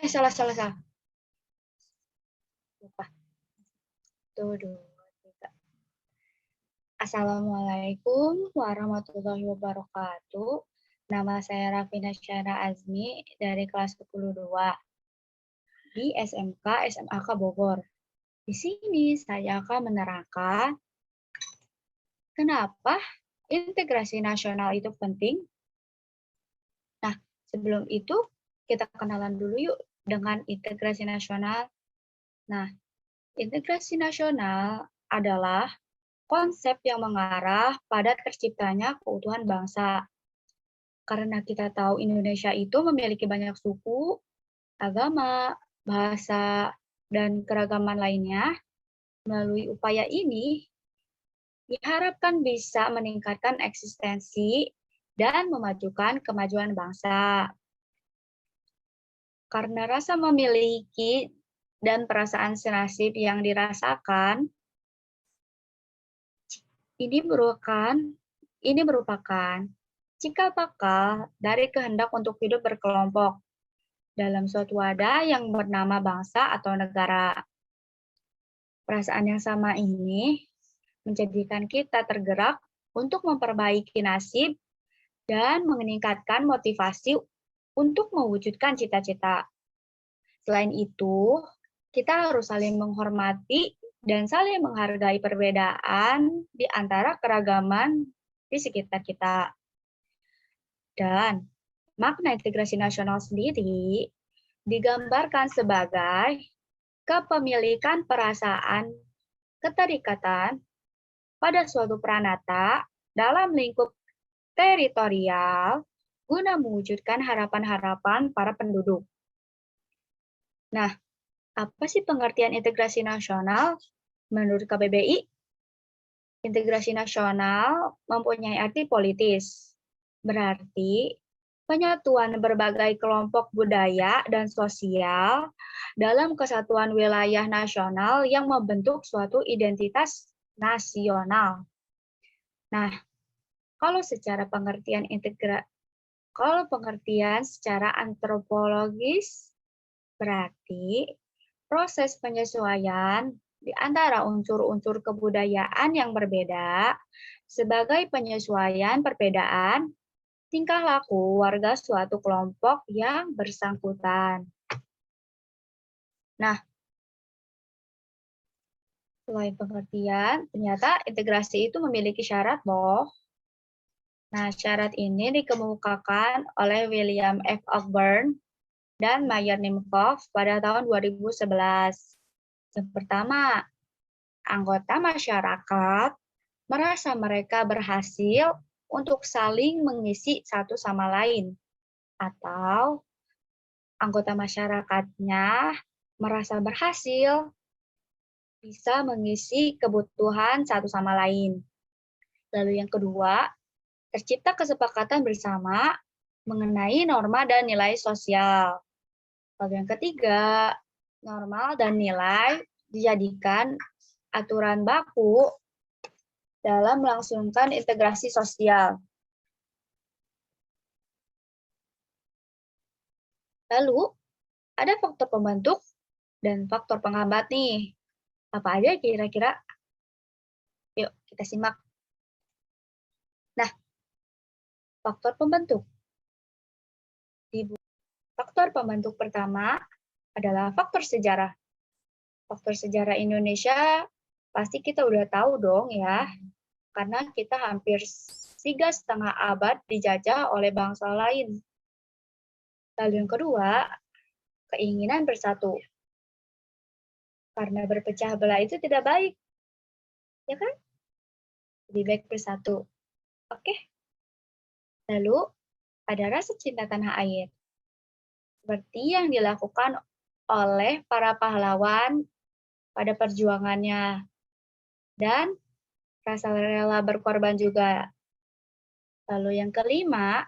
Salah. Lupa. Tuh, 2, 3. Assalamualaikum warahmatullahi wabarakatuh. Nama saya Rafina Syara Azmi dari kelas 22 di SMK SMAK Bogor. Di sini saya akan menerangkan kenapa integrasi nasional itu penting. Nah, sebelum itu kita kenalan dulu yuk dengan integrasi nasional. Nah, integrasi nasional adalah konsep yang mengarah pada terciptanya keutuhan bangsa. Karena kita tahu Indonesia itu memiliki banyak suku, agama, bahasa, dan keragaman lainnya, melalui upaya ini diharapkan bisa meningkatkan eksistensi dan memajukan kemajuan bangsa. Karena rasa memiliki dan perasaan senasib yang dirasakan, ini merupakan cikal bakal dari kehendak untuk hidup berkelompok dalam suatu wadah yang bernama bangsa atau negara. Perasaan yang sama ini menjadikan kita tergerak untuk memperbaiki nasib dan meningkatkan motivasi untuk mewujudkan cita-cita. Selain itu, kita harus saling menghormati dan saling menghargai perbedaan di antara keragaman di sekitar kita. Dan makna integrasi nasional sendiri digambarkan sebagai kepemilikan perasaan keterikatan pada suatu pranata dalam lingkup teritorial guna mewujudkan harapan-harapan para penduduk. Nah, apa sih pengertian integrasi nasional menurut KBBI? Integrasi nasional mempunyai arti politis. Berarti penyatuan berbagai kelompok budaya dan sosial dalam kesatuan wilayah nasional yang membentuk suatu identitas nasional. Nah, kalau pengertian secara antropologis berarti proses penyesuaian di antara unsur-unsur kebudayaan yang berbeda sebagai penyesuaian perbedaan tingkah laku warga suatu kelompok yang bersangkutan. Nah, selain pengertian, ternyata integrasi itu memiliki syarat loh. Nah, syarat ini dikemukakan oleh William F. Ogburn dan Meyer Nimkov pada tahun 2011. Yang pertama, anggota masyarakat merasa mereka berhasil untuk saling mengisi satu sama lain, atau anggota masyarakatnya merasa berhasil bisa mengisi kebutuhan satu sama lain. Lalu yang kedua, tercipta kesepakatan bersama mengenai norma dan nilai sosial. Lalu yang ketiga, norma dan nilai dijadikan aturan baku dalam melangsungkan integrasi sosial. Lalu, ada faktor pembentuk dan faktor penghambat nih. Apa aja kira-kira? Yuk, kita simak. Nah, faktor pembentuk. Faktor pembentuk pertama adalah faktor sejarah. Faktor sejarah Indonesia pasti kita udah tahu dong ya, karena kita hampir 3,5 abad dijajah oleh bangsa lain. Lalu yang kedua, keinginan bersatu. Karena berpecah belah itu tidak baik, ya kan? Lebih baik bersatu. Oke. Lalu ada rasa cinta tanah air. Seperti yang dilakukan oleh para pahlawan pada perjuangannya. Dan rasa rela berkorban juga. Lalu yang kelima,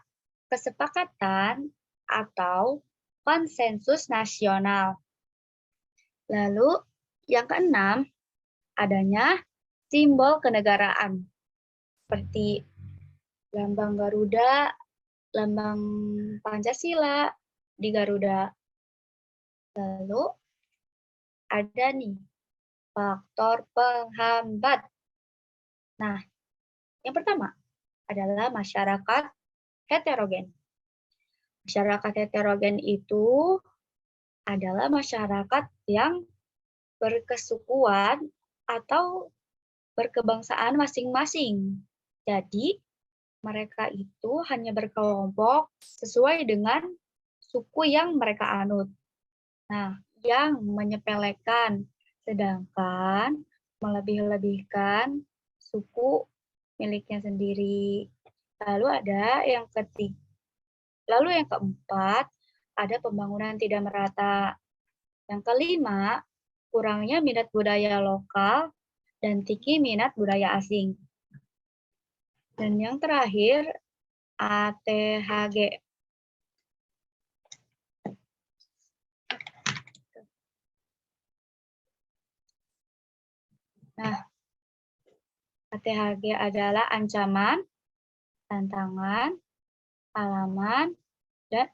kesepakatan atau konsensus nasional. Lalu yang keenam, adanya simbol kenegaraan. Seperti lambang Garuda, lambang Pancasila di Garuda. Lalu ada nih faktor penghambat. Nah, yang pertama adalah masyarakat heterogen. Masyarakat heterogen itu adalah masyarakat yang berkesukuan atau berkebangsaan masing-masing. Jadi, mereka itu hanya berkelompok sesuai dengan suku yang mereka anut. Nah, yang menyepelekan, sedangkan melebih-lebihkan suku miliknya sendiri. Lalu yang keempat, ada pembangunan tidak merata. Yang kelima, kurangnya minat budaya lokal dan tinggi minat budaya asing. Dan yang terakhir, ATHG. Nah, ATHG adalah ancaman, tantangan, halaman, dan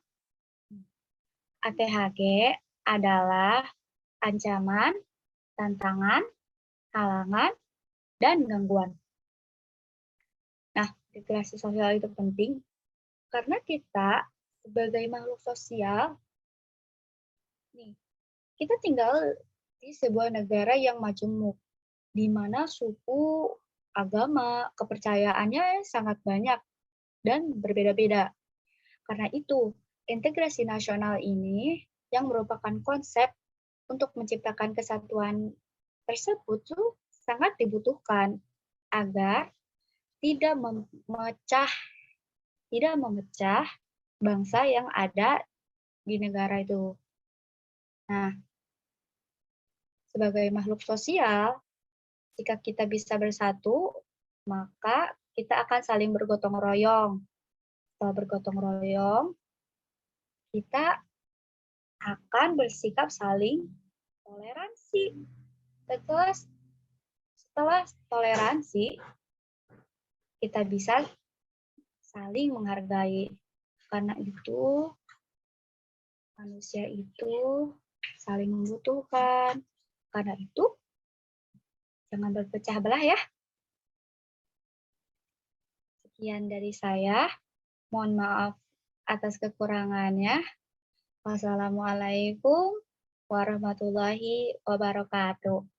ATHG adalah ancaman, tantangan, halangan, dan gangguan. Nah, integrasi sosial itu penting karena kita sebagai makhluk sosial, nih, kita tinggal di sebuah negara yang majemuk, di mana suku, agama, kepercayaannya sangat banyak dan berbeda-beda. Karena itu, integrasi nasional ini yang merupakan konsep untuk menciptakan kesatuan tersebut tuh sangat dibutuhkan agar tidak memecah bangsa yang ada di negara itu. Nah, sebagai makhluk sosial, jika kita bisa bersatu, maka kita akan saling bergotong royong. Setelah bergotong royong, kita akan bersikap saling toleransi. Setelah toleransi, kita bisa saling menghargai. Karena itu, manusia itu saling membutuhkan. Karena itu, jangan berpecah belah ya. Sekian dari saya. Mohon maaf atas kekurangannya. Wassalamualaikum warahmatullahi wabarakatuh.